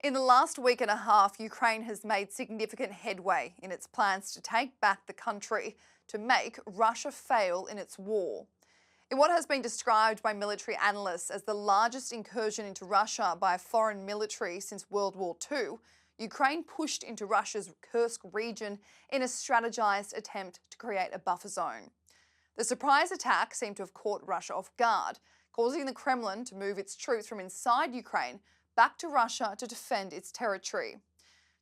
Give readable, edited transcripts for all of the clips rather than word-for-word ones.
In the last week and a half, Ukraine has made significant headway in its plans to take back the country to make Russia fail in its war. In what has been described by military analysts as the largest incursion into Russia by a foreign military since World War II, Ukraine pushed into Russia's Kursk region in a strategised attempt to create a buffer zone. The surprise attack seemed to have caught Russia off guard, causing the Kremlin to move its troops from inside Ukraine back to Russia to defend its territory.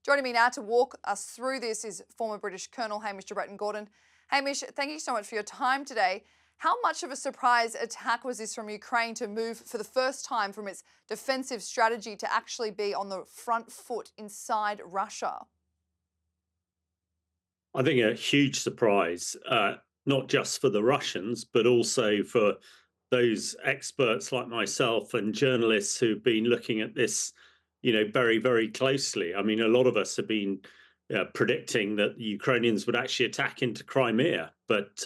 Joining me now to walk us through this is former British Colonel Hamish de Bretton-Gordon. Hamish, thank you so much for your time today. How much of a surprise attack was this from Ukraine to move for the first time from its defensive strategy to actually be on the front foot inside Russia? I think a huge surprise, not just for the Russians, but also for those experts like myself and journalists who've been looking at this, very, very closely. I mean, a lot of us have been predicting that the Ukrainians would actually attack into Crimea, but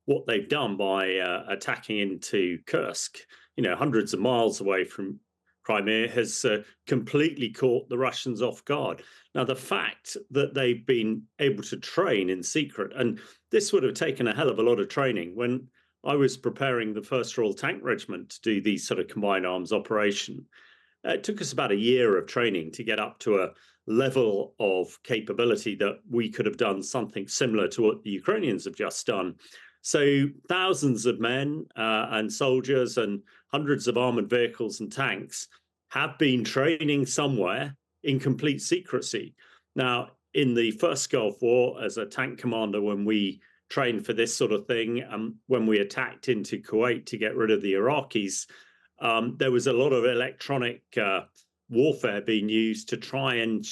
what they've done by attacking into Kursk, hundreds of miles away from Crimea, has completely caught the Russians off guard. Now, the fact that they've been able to train in secret, and this would have taken a hell of a lot of training. When I was preparing the 1st Royal Tank Regiment to do these sort of combined arms operation, it took us about a year of training to get up to a level of capability that we could have done something similar to what the Ukrainians have just done. So thousands of men and soldiers and hundreds of armored vehicles and tanks have been training somewhere in complete secrecy. Now, in the first Gulf War, as a tank commander, when we trained for this sort of thing, when we attacked into Kuwait to get rid of the Iraqis, there was a lot of electronic warfare being used to try and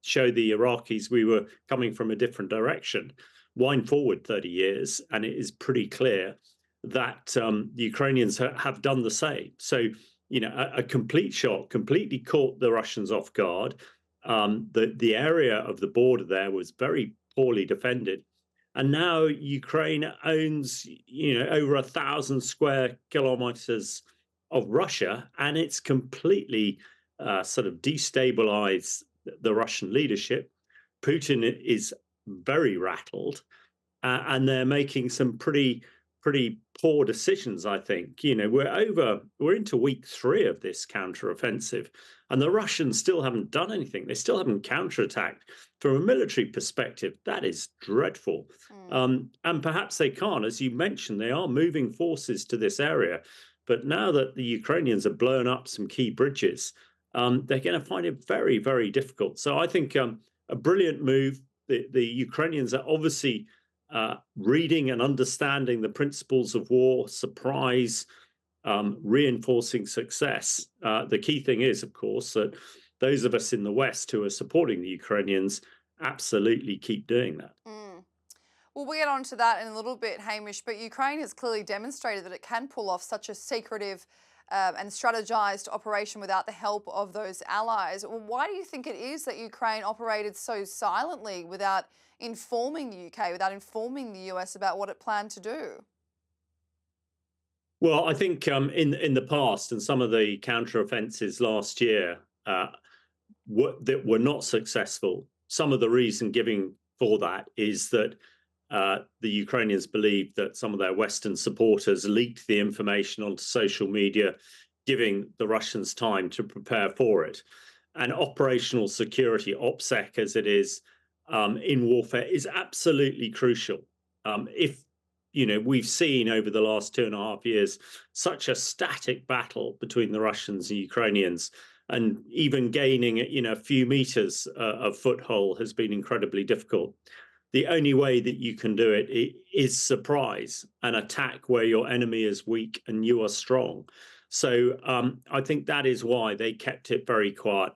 show the Iraqis we were coming from a different direction. Wind forward 30 years, and it is pretty clear that the Ukrainians have done the same. So, a complete shock, completely caught the Russians off guard. The area of the border there was very poorly defended. And now Ukraine owns, over 1,000 square kilometers of Russia, and it's completely sort of destabilized the Russian leadership. Putin is very rattled, and they're making some pretty poor decisions, I think. We're into week 3 of this counteroffensive, and the Russians still haven't done anything. They still haven't counterattacked. From a military perspective, that is dreadful. And perhaps they can't. As you mentioned, they are moving forces to this area. But now that the Ukrainians have blown up some key bridges, they're going to find it very, very difficult. So I think a brilliant move. The Ukrainians are obviously reading and understanding the principles of war, surprise, reinforcing success. The key thing is, of course, that those of us in the West who are supporting the Ukrainians absolutely keep doing that. Well, we'll get on to that in a little bit, Hamish, but Ukraine has clearly demonstrated that it can pull off such a secretive and strategized operation without the help of those allies. Why do you think it is that Ukraine operated so silently without informing the UK, without informing the US about what it planned to do? Well, I think in the past and some of the counteroffensives last year that were not successful, some of the reason giving for that is that the Ukrainians believed that some of their Western supporters leaked the information onto social media, giving the Russians time to prepare for it. And operational security, OPSEC as it is, in warfare is absolutely crucial. If we've seen over the last 2.5 years such a static battle between the Russians and Ukrainians, and even gaining a few meters of foothold has been incredibly difficult. The only way that you can do it is surprise and attack where your enemy is weak and you are strong. So I think that is why they kept it very quiet.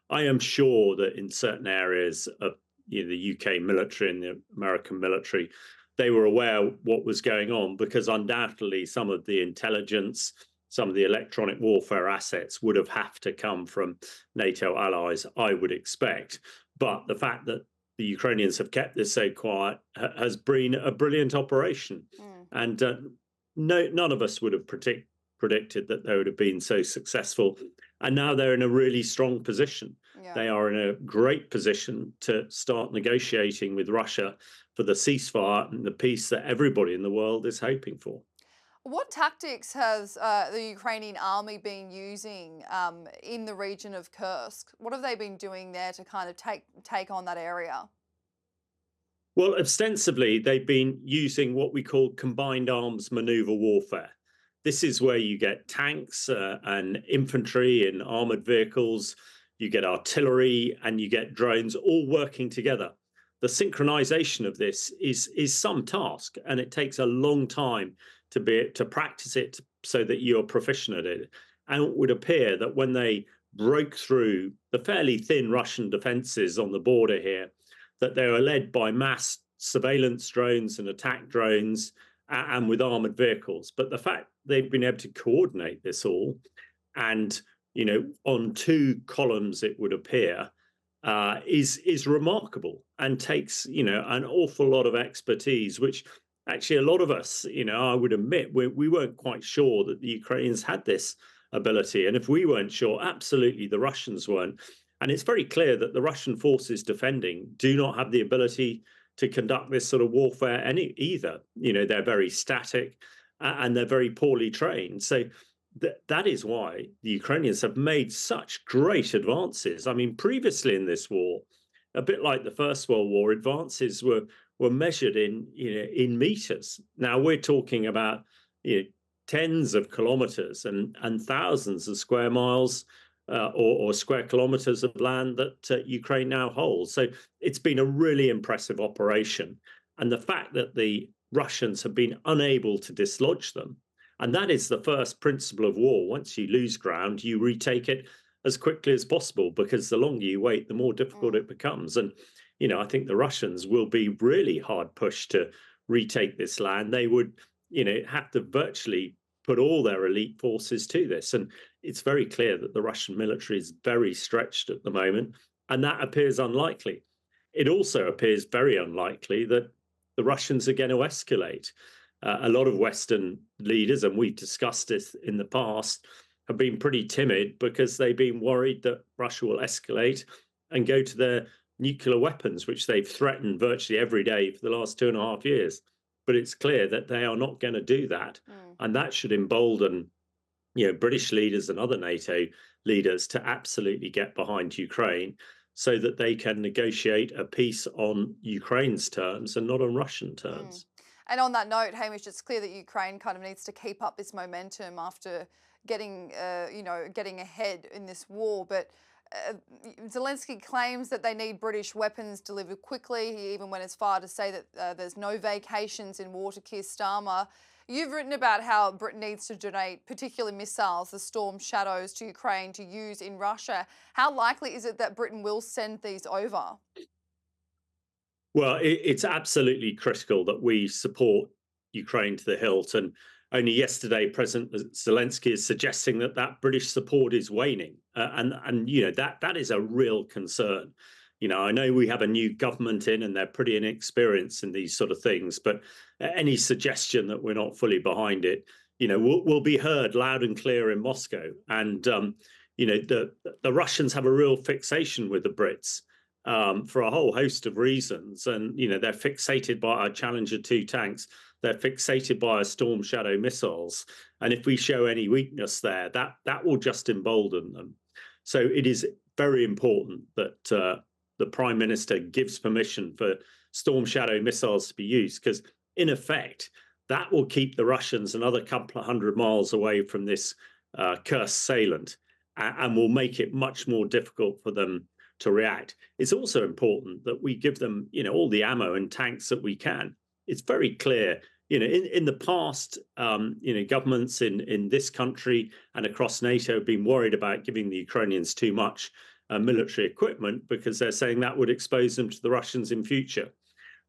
I am sure that in certain areas of the UK military and the American military, they were aware what was going on, because undoubtedly some of the intelligence, some of the electronic warfare assets would have to come from NATO allies, I would expect. But the fact that the Ukrainians have kept this so quiet has been a brilliant operation. And none of us would have predicted that they would have been so successful. And now they're in a really strong position. Yeah. they are in a great position to start negotiating with Russia for the ceasefire and the peace that everybody in the world is hoping for. What tactics has the Ukrainian army been using in the region of Kursk? What have they been doing there to kind of take on that area? Well, ostensibly, they've been using what we call combined arms maneuver warfare. This is where you get tanks and infantry and armored vehicles, you get artillery, and you get drones all working together. The synchronization of this is some task, and it takes a long time to practice it so that you're proficient at it. And it would appear that when they broke through the fairly thin Russian defenses on the border here, that they were led by mass surveillance drones and attack drones and with armored vehicles. But the fact they've been able to coordinate this all and, on two columns, it would appear, is remarkable and takes, an awful lot of expertise, which actually a lot of us, I would admit, we weren't quite sure that the Ukrainians had this ability. And if we weren't sure, absolutely the Russians weren't. And it's very clear that the Russian forces defending do not have the ability to conduct this sort of warfare either. They're very static and they're very poorly trained. So that is why the Ukrainians have made such great advances. I mean, previously in this war, a bit like the First World War, advances were measured in meters. Now we're talking about tens of kilometers and thousands of square miles or square kilometers of land that Ukraine now holds. So it's been a really impressive operation. And the fact that the Russians have been unable to dislodge them, and that is the first principle of war. Once you lose ground, you retake it as quickly as possible, because the longer you wait, the more difficult it becomes. And, I think the Russians will be really hard pushed to retake this land. They would, have to virtually put all their elite forces to this. And it's very clear that the Russian military is very stretched at the moment, and that appears unlikely. It also appears very unlikely that the Russians are going to escalate. A lot of Western leaders, and we've discussed this in the past, have been pretty timid because they've been worried that Russia will escalate and go to their nuclear weapons, which they've threatened virtually every day for the last 2.5 years. But it's clear that they are not going to do that. And that should embolden, British leaders and other NATO leaders to absolutely get behind Ukraine so that they can negotiate a peace on Ukraine's terms and not on Russian terms. And on that note, Hamish, it's clear that Ukraine kind of needs to keep up this momentum after getting ahead in this war. But Zelensky claims that they need British weapons delivered quickly. He even went as far to say that there's no vacations in water-kissed armour. You've written about how Britain needs to donate particular missiles, the Storm Shadows, to Ukraine to use in Russia. How likely is it that Britain will send these over? Well, it's absolutely critical that we support Ukraine to the hilt. And only yesterday, President Zelensky is suggesting that British support is waning, and that is a real concern. I know we have a new government in, and they're pretty inexperienced in these sort of things. But any suggestion that we're not fully behind it, will be heard loud and clear in Moscow. And the Russians have a real fixation with the Brits. For a whole host of reasons. And, they're fixated by our Challenger 2 tanks. They're fixated by our Storm Shadow missiles. And if we show any weakness there, that will just embolden them. So it is very important that the Prime Minister gives permission for Storm Shadow missiles to be used, because in effect, that will keep the Russians another couple of 100 miles away from this Kursk salient and will make it much more difficult for them to react. It's also important that we give them, all the ammo and tanks that we can. It's very clear, in the past, governments in this country and across NATO have been worried about giving the Ukrainians too much military equipment, because they're saying that would expose them to the Russians in future.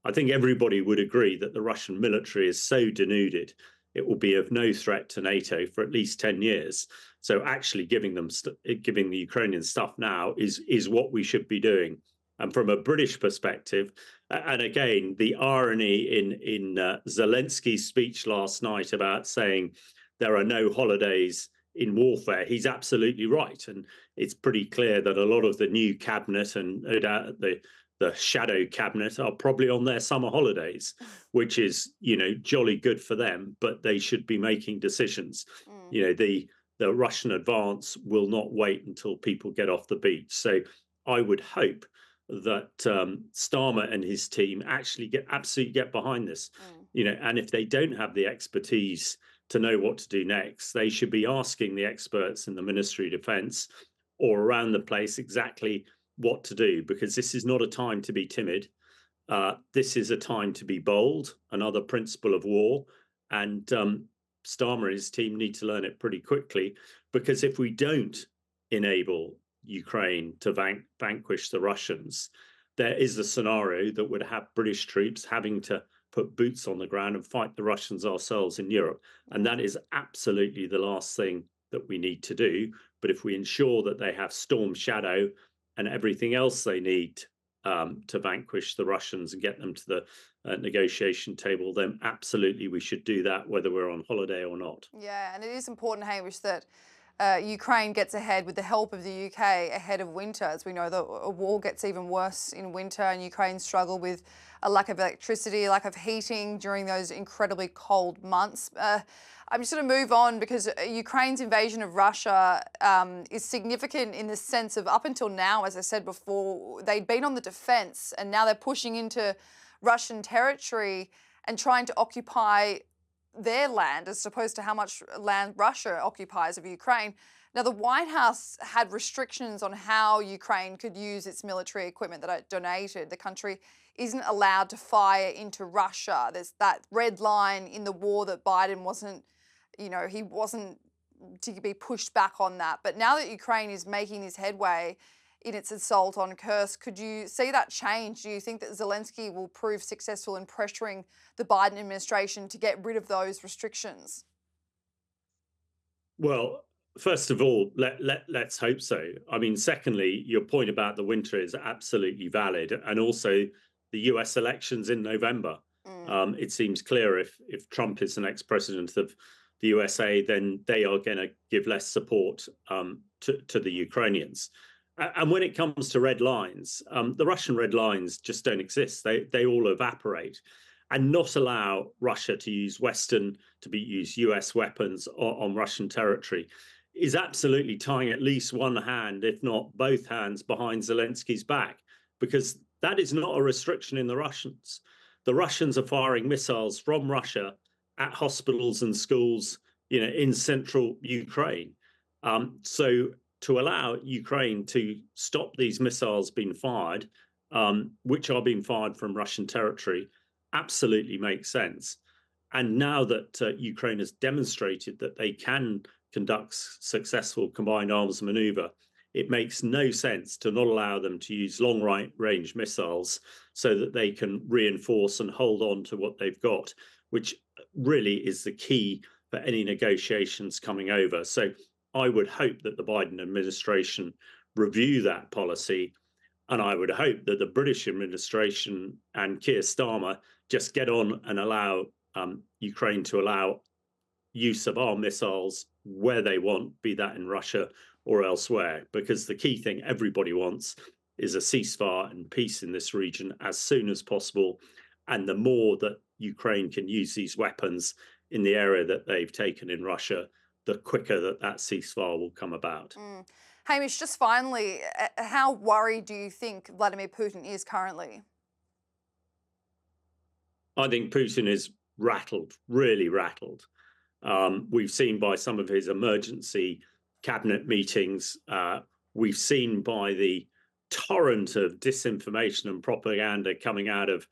I think everybody would agree that the Russian military is so denuded, it will be of no threat to NATO for at least 10 years. So actually giving the Ukrainian stuff now is what we should be doing. And from a British perspective, and again, the irony in Zelensky's speech last night about saying there are no holidays in warfare, he's absolutely right. And it's pretty clear that a lot of the new cabinet and the shadow cabinet are probably on their summer holidays, which is, jolly good for them, but they should be making decisions. The Russian advance will not wait until people get off the beach. So I would hope that Starmer and his team actually absolutely get behind this. And if they don't have the expertise to know what to do next, they should be asking the experts in the Ministry of Defence or around the place exactly what to do, because this is not a time to be timid. This is a time to be bold, another principle of war. And Starmer and his team need to learn it pretty quickly, because if we don't enable Ukraine to vanquish the Russians, there is a scenario that would have British troops having to put boots on the ground and fight the Russians ourselves in Europe. And that is absolutely the last thing that we need to do. But if we ensure that they have Storm Shadow and everything else they need to vanquish the Russians and get them to the negotiation table, then absolutely we should do that, whether we're on holiday or not. Yeah, and it is important, Hamish, that Ukraine gets ahead with the help of the UK ahead of winter. As we know, a war gets even worse in winter, and Ukraine struggle with a lack of electricity, lack of heating during those incredibly cold months. I'm just going to move on, because Ukraine's invasion of Russia is significant in the sense of, up until now, as I said before, they'd been on the defence, and now they're pushing into Russian territory and trying to occupy their land as opposed to how much land Russia occupies of Ukraine. Now, the White House had restrictions on how Ukraine could use its military equipment that it donated. The country isn't allowed to fire into Russia. There's that red line in the war that Biden wasn't, he wasn't to be pushed back on that. But now that Ukraine is making this headway in its assault on Kursk, could you see that change? Do you think that Zelensky will prove successful in pressuring the Biden administration to get rid of those restrictions? Well, first of all, let's hope so. I mean, secondly, your point about the winter is absolutely valid, and also the US elections in November. It seems clear if Trump is the next president of the USA, then they are going to give less support to the Ukrainians. And when it comes to red lines, the Russian red lines just don't exist. They all evaporate. And not allow Russia to use use US weapons on Russian territory is absolutely tying at least one hand, if not both hands, behind Zelensky's back, because that is not a restriction in the Russians. The Russians are firing missiles from Russia at hospitals and schools, in central Ukraine. So to allow Ukraine to stop these missiles being fired, which are being fired from Russian territory, absolutely makes sense. And now that Ukraine has demonstrated that they can conduct successful combined arms maneuver, it makes no sense to not allow them to use long-range missiles so that they can reinforce and hold on to what they've got, which really is the key for any negotiations coming over. So I would hope that the Biden administration review that policy, and I would hope that the British administration and Keir Starmer just get on and allow Ukraine to allow use of our missiles where they want, be that in Russia or elsewhere, because the key thing everybody wants is a ceasefire and peace in this region as soon as possible. And the more that Ukraine can use these weapons in the area that they've taken in Russia, the quicker that ceasefire will come about. Hamish, just finally, how worried do you think Vladimir Putin is currently? I think Putin is rattled, really rattled. We've seen by some of his emergency cabinet meetings, we've seen by the torrent of disinformation and propaganda coming out of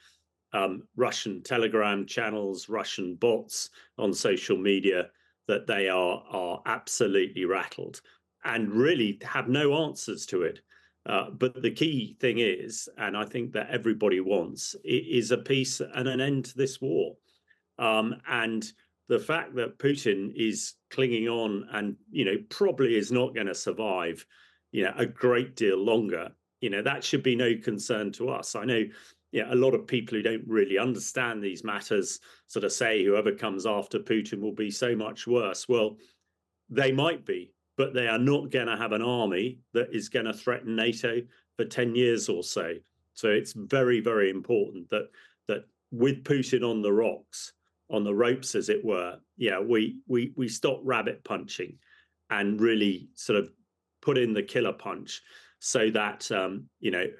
Russian Telegram channels, Russian bots on social media, that they are absolutely rattled and really have no answers to it. But the key thing is, and I think that everybody wants, is a peace and an end to this war. And the fact that Putin is clinging on and, probably is not going to survive, a great deal longer, that should be no concern to us. I know, a lot of people who don't really understand these matters sort of say whoever comes after Putin will be so much worse. Well, they might be, but they are not going to have an army that is going to threaten NATO for 10 years or so. So it's very, very important that with Putin on the rocks, on the ropes, as it were, yeah, we stop rabbit punching and really sort of put in the killer punch, so that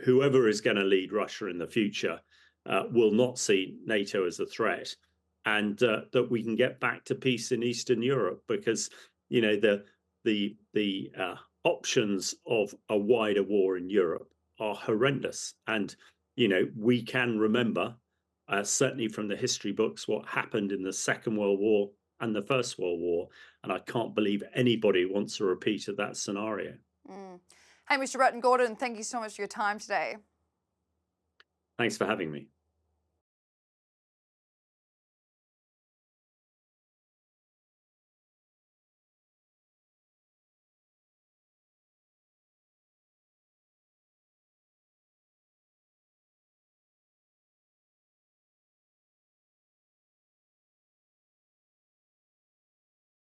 whoever is going to lead Russia in the future will not see NATO as a threat, and that we can get back to peace in Eastern Europe, because the options of a wider war in Europe are horrendous. And we can remember, certainly from the history books, what happened in the Second World War and the First World War, and I can't believe anybody wants a repeat of that scenario. Hamish de Bretton-Gordon, thank you so much for your time today. Thanks for having me.